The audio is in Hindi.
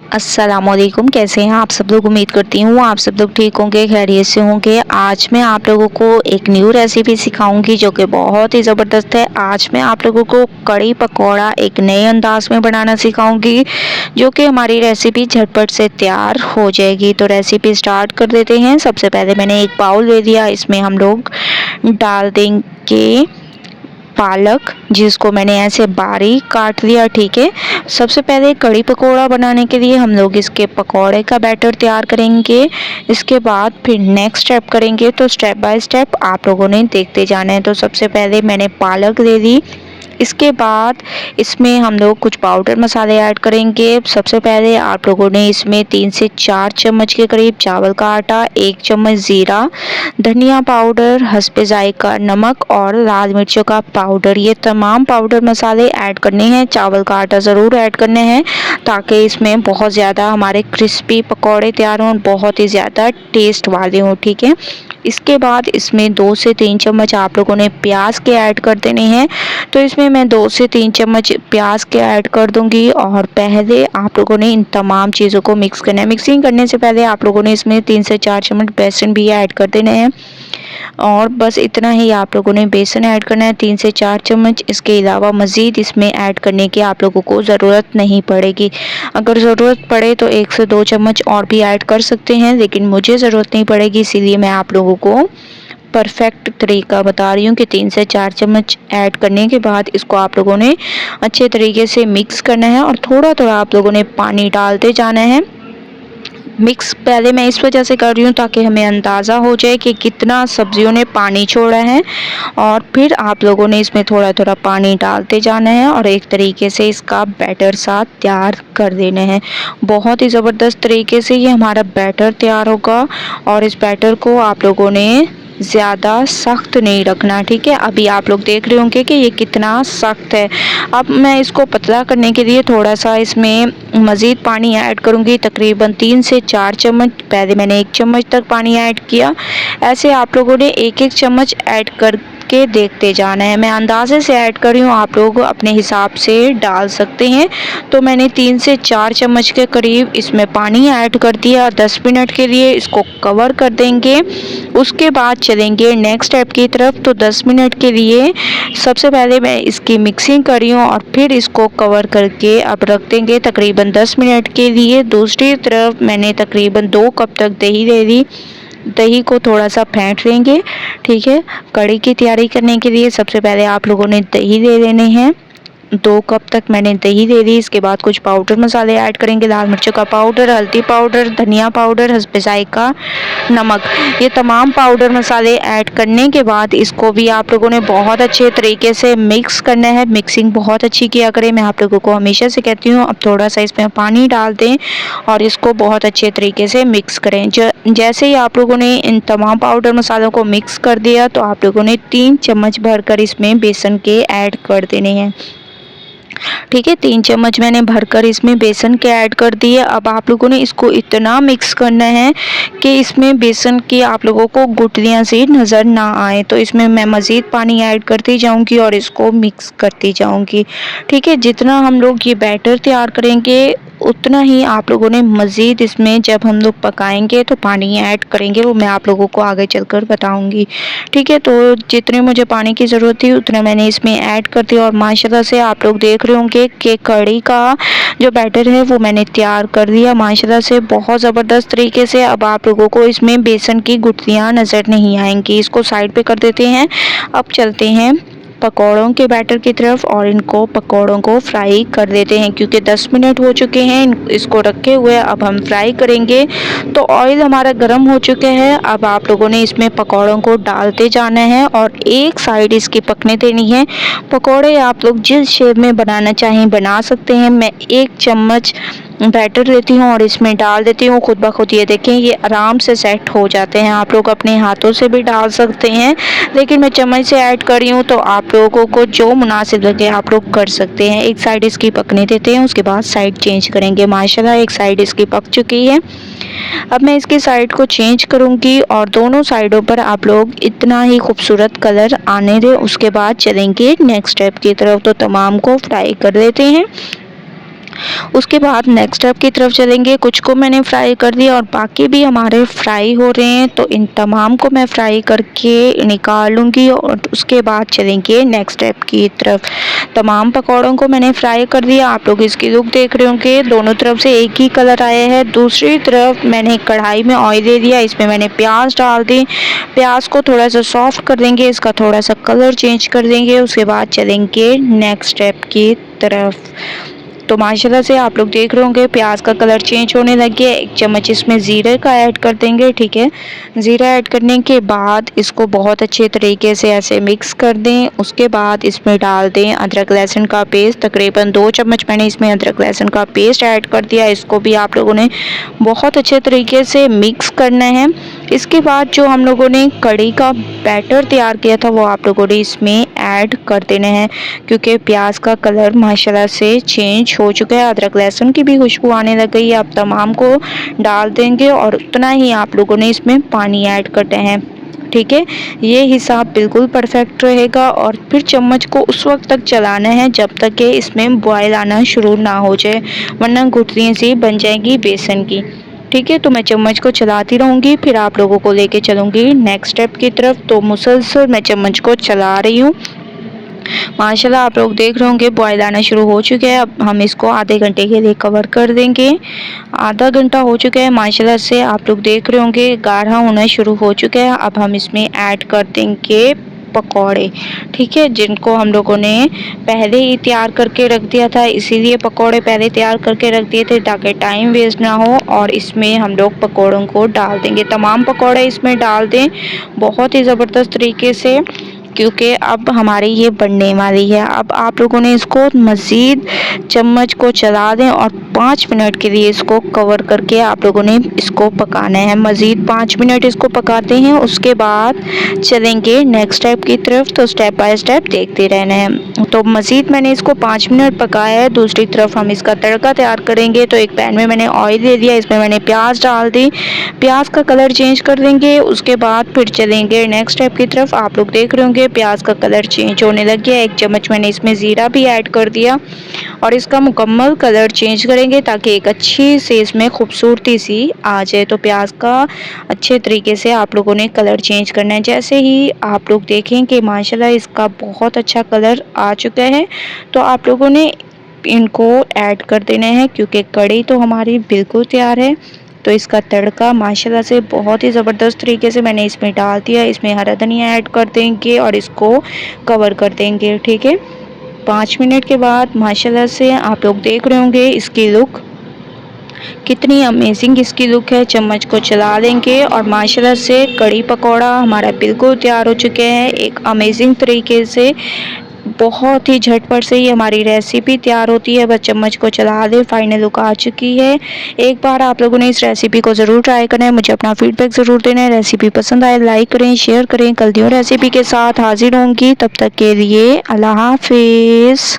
अस्सलामुअलैकुम। कैसे हैं आप सब लोग? उम्मीद करती हूँ आप सब लोग ठीक होंगे, खैरियत से होंगे। आज मैं आप लोगों को एक न्यू रेसिपी सिखाऊंगी जो कि बहुत ही ज़बरदस्त है। आज मैं आप लोगों को कड़ी पकौड़ा एक नए अंदाज में बनाना सिखाऊंगी जो कि हमारी रेसिपी झटपट से तैयार हो जाएगी। तो रेसिपी स्टार्ट कर देते हैं। सबसे पहले मैंने एक बाउल ले लिया, इसमें हम लोग डाल देंगे पालक, जिसको मैंने ऐसे बारीक काट लिया। ठीक है, सबसे पहले कड़ी पकोड़ा बनाने के लिए हम लोग इसके पकोड़े का बैटर तैयार करेंगे। इसके बाद फिर नेक्स्ट स्टेप करेंगे, तो स्टेप बाय स्टेप आप लोगों ने देखते जाना है। तो सबसे पहले मैंने पालक ले ली। इसके बाद इसमें हम लोग कुछ पाउडर मसाले ऐड करेंगे। सबसे पहले आप लोगों ने इसमें 3 से 4 चम्मच के करीब चावल का आटा, 1 चम्मच ज़ीरा, धनिया पाउडर, हस्बे जायका नमक और लाल मिर्चों का पाउडर, ये तमाम पाउडर मसाले ऐड करने हैं। चावल का आटा ज़रूर ऐड करने हैं ताकि इसमें बहुत ज़्यादा हमारे क्रिस्पी पकौड़े तैयार हों, बहुत ही ज़्यादा टेस्ट वाले हों। ठीक है, इसके बाद इसमें 2 से 3 चम्मच आप लोगों ने प्याज के ऐड कर देने हैं। तो इसमें मैं 2 से 3 चम्मच प्याज के ऐड कर दूंगी और पहले आप लोगों ने इन तमाम चीज़ों को मिक्स करना है। मिक्सिंग करने से पहले आप लोगों ने इसमें 3 से 4 चम्मच बेसन भी ऐड कर देने हैं और बस इतना ही आप लोगों ने बेसन ऐड करना है, 3 से 4 चम्मच। इसके अलावा मज़ीद इसमें ऐड करने की आप लोगों को ज़रूरत नहीं पड़ेगी। अगर ज़रूरत पड़े तो 1 से 2 चम्मच और भी ऐड कर सकते हैं, लेकिन मुझे ज़रूरत नहीं पड़ेगी, इसीलिए मैं आप लोगों को परफेक्ट तरीका बता रही हूँ कि 3 से 4 चम्मच ऐड करने के बाद इसको आप लोगों ने अच्छे तरीके से मिक्स करना है और थोड़ा थोड़ा आप लोगों ने पानी डालते जाना है। मिक्स पहले मैं इस वजह से कर रही हूँ ताकि हमें अंदाज़ा हो जाए कि कितना सब्जियों ने पानी छोड़ा है, और फिर आप लोगों ने इसमें थोड़ा थोड़ा पानी डालते जाना है और एक तरीके से इसका बैटर सा तैयार कर देना है। बहुत ही ज़बरदस्त तरीके से ये हमारा बैटर तैयार होगा और इस बैटर को आप लोगों ने ज़्यादा सख्त नहीं रखना। ठीक है, अभी आप लोग देख रहे होंगे कि ये कितना सख्त है। अब मैं इसको पतला करने के लिए थोड़ा सा इसमें मज़ीद पानी ऐड करूँगी, तकरीबन 3 से 4 चम्मच। पहले मैंने 1 चम्मच तक पानी ऐड किया, ऐसे आप लोगों ने एक एक चम्मच ऐड करके देखते जाना है। मैं अंदाजे से ऐड कर रही हूँ, आप लोग अपने हिसाब से डाल सकते हैं। तो मैंने 3 से 4 चम्मच के करीब इसमें पानी ऐड कर दिया। 10 मिनट के लिए इसको कवर कर देंगे, उसके बाद चलेंगे नेक्स्ट स्टेप की तरफ। तो 10 मिनट के लिए सबसे पहले मैं इसकी मिक्सिंग कर रही हूँ और फिर इसको कवर करके अब रख देंगे तकरीबन 10 मिनट के लिए। दूसरी तरफ मैंने तकरीबन 2 कप तक दही ले ली, दही को थोड़ा सा फेंट लेंगे। ठीक है, कड़ी की तैयारी करने के लिए सबसे पहले आप लोगों ने दही ले लेने हैं। 2 कप तक मैंने दही ले ली। इसके बाद कुछ पाउडर मसाले ऐड करेंगे, लाल मिर्चों का पाउडर, हल्दी पाउडर, धनिया पाउडर, हस्बे जायका नमक, ये तमाम पाउडर मसाले ऐड करने के बाद इसको भी आप लोगों ने बहुत अच्छे तरीके से मिक्स करना है। मिक्सिंग बहुत अच्छी किया करें, मैं आप लोगों को हमेशा से कहती हूँ। अब थोड़ा सा इसमें पानी डाल दें और इसको बहुत अच्छे तरीके से मिक्स करें। जैसे ही आप लोगों ने इन तमाम पाउडर मसालों को मिक्स कर दिया तो आप लोगों ने 3 चम्मच भरकर इसमें बेसन के ऐड कर देने हैं। ठीक है, 3 चम्मच मैंने भरकर इसमें बेसन के ऐड कर दिए। अब आप लोगों ने इसको इतना मिक्स करना है कि इसमें बेसन की आप लोगों को गुठलियाँ सी नज़र ना आए। तो इसमें मैं मज़ीद पानी ऐड करती जाऊंगी और इसको मिक्स करती जाऊंगी। ठीक है, जितना हम लोग ये बैटर तैयार करेंगे उतना ही आप लोगों ने मज़ीद इसमें जब हम लोग पकाएंगे तो पानी ऐड करेंगे, वो मैं आप लोगों को आगे चलकर बताऊंगी। ठीक है, तो जितने मुझे पानी की ज़रूरत थी उतना मैंने इसमें ऐड कर दिया और माशाल्लाह से आप लोग देख रहे होंगे कि कड़ी का जो बैटर है वो मैंने तैयार कर दिया माशाल्लाह से बहुत ज़बरदस्त तरीके से। अब आप लोगों को इसमें बेसन की गुठलियाँ नज़र नहीं आएंगी। इसको साइड पे कर देते हैं। अब चलते हैं पकौड़ों के बैटर की तरफ और इनको पकौड़ों को फ्राई कर देते हैं, क्योंकि 10 मिनट हो चुके हैं इसको रखे हुए। अब हम फ्राई करेंगे। तो ऑयल हमारा गर्म हो चुका है। अब आप लोगों ने इसमें पकौड़ों को डालते जाना है और एक साइड इसकी पकने देनी है। पकौड़े आप लोग जिस शेप में बनाना चाहें बना सकते हैं। मैं 1 चम्मच बैटर लेती हूँ और इसमें डाल देती हूँ, खुद ब खुद ये देखें ये आराम से सेट हो जाते हैं। आप लोग अपने हाथों से भी डाल सकते हैं, लेकिन मैं चम्मच से ऐड कर रही हूँ, तो आप लोगों को जो मुनासिब लगे आप लोग कर सकते हैं। एक साइड इसकी पकने देते हैं, उसके बाद साइड चेंज करेंगे। माशाल्लाह एक साइड इसकी पक चुकी है। अब मैं इसकी साइड को चेंज करूँगी और दोनों साइडों पर आप लोग इतना ही खूबसूरत कलर आने दें। उसके बाद चलेंगे नेक्स्ट स्टेप की तरफ। तो तमाम को फ्राई कर देते हैं। उसके बाद नेक्स्ट स्टेप की तरफ चलेंगे। कुछ को मैंने फ्राई कर दिया और बाकी भी हमारे फ्राई हो रहे हैं, तो इन तमाम को मैं फ्राई करके निकाल लूँगी और उसके बाद चलेंगे नेक्स्ट स्टेप की तरफ। तमाम पकौड़ों को मैंने फ्राई कर दिया। आप लोग इसकी लुक देख रहे होंगे, दोनों तरफ से एक ही कलर आया है। दूसरी तरफ मैंने कढ़ाई में ऑयल दे दिया, इसमें मैंने प्याज डाल दी। प्याज को थोड़ा सा सॉफ्ट कर देंगे, इसका थोड़ा सा कलर चेंज कर देंगे। उसके बाद चलेंगे नेक्स्ट स्टेप की तरफ। तो माशाल्लाह से आप लोग देख रहे होंगे प्याज का कलर चेंज होने लग गया। एक चम्मच इसमें ज़ीरे का ऐड कर देंगे, ठीक है। ज़ीरा ऐड करने के बाद इसको बहुत अच्छे तरीके से ऐसे मिक्स कर दें। उसके बाद इसमें डाल दें अदरक लहसुन का पेस्ट, तकरीबन 2 चम्मच मैंने इसमें अदरक लहसुन का पेस्ट ऐड कर दिया। इसको भी आप लोगों ने बहुत अच्छे तरीके से मिक्स करना है। इसके बाद जो हम लोगों ने कढ़ी का बैटर तैयार किया था वो आप लोगों ने इसमें ऐड कर देने हैं, क्योंकि प्याज का कलर माशाल्लाह से चेंज हो चुका है, अदरक लहसुन की भी खुशबू आने लग गई है। अब तमाम को डाल देंगे और उतना ही आप लोगों ने इसमें पानी ऐड करना है, ठीक है। ये हिसाब बिल्कुल परफेक्ट रहेगा और फिर चम्मच को उस वक्त तक चलाना है जब तक कि इसमें बॉयल आना शुरू ना हो जाए, वरना गुठलियाँ सी बन जाएगी बेसन की, ठीक है। तो मैं चम्मच को चलाती रहूँगी, फिर आप लोगों को लेके चलूँगी नेक्स्ट स्टेप की तरफ। तो मुसलसल मैं चम्मच को चला रही हूँ। माशाल्लाह आप लोग देख रहे होंगे बॉयल आना शुरू हो चुके हैं। अब हम इसको आधे घंटे के लिए कवर कर देंगे। आधा घंटा हो चुका है, माशाल्लाह से आप लोग देख रहे होंगे गाढ़ा होना शुरू हो चुका है। अब हम इसमें ऐड कर देंगे पकौड़े, ठीक है, जिनको हम लोगों ने पहले ही तैयार करके रख दिया था। इसीलिए पकौड़े पहले तैयार करके रख दिए थे ताकि टाइम वेस्ट ना हो। और इसमें हम लोग पकौड़ों को डाल देंगे, तमाम पकौड़े इसमें डाल दें बहुत ही ज़बरदस्त तरीके से, क्योंकि अब हमारी ये बनने वाली है। अब आप लोगों ने इसको मज़ीद चम्मच को चला दें और 5 मिनट के लिए इसको कवर करके आप लोगों ने इसको पकाना है। मज़ीद 5 मिनट इसको पकाते हैं, उसके बाद चलेंगे नेक्स्ट स्टेप की तरफ। तो स्टेप बाय स्टेप देखते रहना है। तो मज़ीद मैंने इसको 5 मिनट पकाया है। दूसरी तरफ हम इसका तड़का तैयार करेंगे। तो एक पैन में मैंने ऑयल दे दिया, इसमें मैंने प्याज डाल दी, प्याज का कलर चेंज कर देंगे। उसके बाद फिर चलेंगे नेक्स्ट स्टेप की तरफ। आप लोग देख रहे होंगे प्याज का कलर चेंज होने लग गया। एक चम्मच मैंने इसमें ज़ीरा भी ऐड कर दिया और इसका मुकम्मल कलर चेंज करेंगे ताकि एक अच्छी से इसमें खूबसूरती सी आ जाए। तो प्याज का अच्छे तरीके से आप लोगों ने कलर चेंज करना है। जैसे ही आप लोग देखें कि माशाल्लाह इसका बहुत अच्छा कलर आ चुका है, तो आप लोगों ने इनको ऐड कर देना है, क्योंकि कढ़ी तो हमारी बिल्कुल तैयार है। तो इसका तड़का माशाल्लाह से बहुत ही ज़बरदस्त तरीके से मैंने इसमें डाल दिया। इसमें हरा धनिया ऐड कर देंगे और इसको कवर कर देंगे, ठीक है। 5 मिनट के बाद माशाल्लाह से आप लोग देख रहे होंगे इसकी लुक कितनी अमेजिंग इसकी लुक है। चम्मच को चला देंगे और माशाल्लाह से कढ़ी पकौड़ा हमारा बिल्कुल तैयार हो चुके हैं एक अमेजिंग तरीके से। बहुत ही झटपट से ही हमारी रेसिपी तैयार होती है, बस चम्मच को चला दें, फाइनल लुक आ चुकी है। एक बार आप लोगों ने इस रेसिपी को ज़रूर ट्राई करना है, मुझे अपना फीडबैक ज़रूर देना है। रेसिपी पसंद आए लाइक करें, शेयर करें। कल न्यू रेसिपी के साथ हाजिर होंगी, तब तक के लिए अल्लाह हाफिज़।